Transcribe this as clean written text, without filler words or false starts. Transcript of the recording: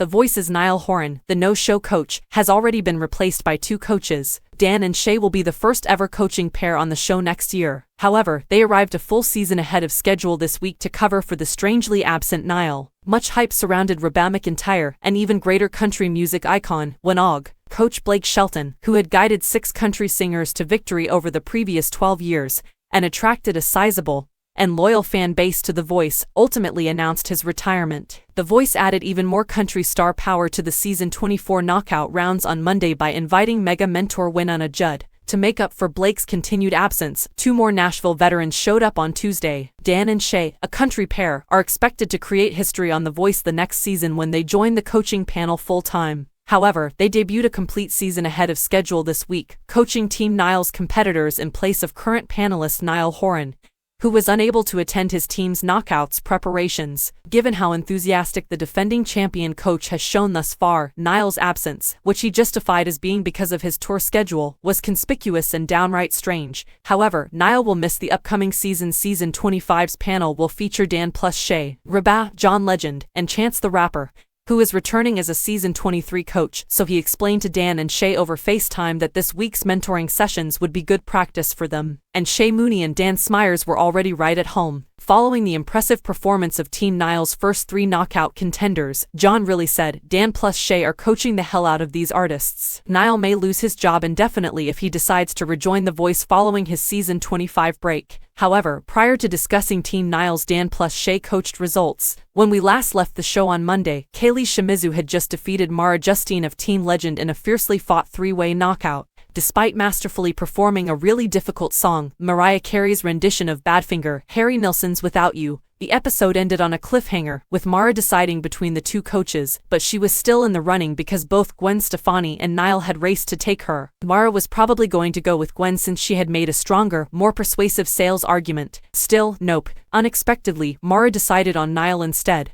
The Voice's Niall-Horan, the no-show coach, has already been replaced by two coaches. Dan and Shay will be the first ever coaching pair on the show next year. However, they arrived a full season ahead of schedule this week to cover for the strangely absent Niall. Much hype surrounded Reba McEntire and even greater country music icon, Wanog. Coach Blake Shelton, who had guided 6 country singers to victory over the previous 12 years, and attracted a sizable and loyal fan base to The Voice, ultimately announced his retirement. The Voice added even more country star power to the season 24 knockout rounds on Monday by inviting mega mentor Winona Judd. To make up for Blake's continued absence, 2 more Nashville veterans showed up on Tuesday. Dan and Shay, a country pair, are expected to create history on The Voice the next season when they join the coaching panel full-time. However, they debuted a complete season ahead of schedule this week, coaching Team Niall's competitors in place of current panelist Niall-Horan, who was unable to attend his team's knockouts preparations. Given how enthusiastic the defending champion coach has shown thus far, Niall's absence, which he justified as being because of his tour schedule, was conspicuous and downright strange. However, Niall will miss the upcoming season. Season 25's panel will feature Dan plus Shay, Reba, John Legend, and Chance the Rapper, who is returning as a season 23 coach, so he explained to Dan and Shay over FaceTime that this week's mentoring sessions would be good practice for them. And Shay Mooney and Dan Smyers were already right at home. Following the impressive performance of Team Niall's first 3 knockout contenders, John really said, Dan plus Shay are coaching the hell out of these artists. Niall may lose his job indefinitely if he decides to rejoin The Voice following his season 25 break. However, prior to discussing Team Niall's Dan plus Shay coached results, when we last left the show on Monday, Kaylee Shimizu had just defeated Mara Justine of Team Legend in a fiercely fought 3-way knockout. Despite masterfully performing a really difficult song, Mariah Carey's rendition of Badfinger, Harry Nilsson's Without You, the episode ended on a cliffhanger, with Mara deciding between the 2 coaches, but she was still in the running because both Gwen Stefani and Niall had raced to take her. Mara was probably going to go with Gwen since she had made a stronger, more persuasive sales argument. Still, nope. Unexpectedly, Mara decided on Niall instead.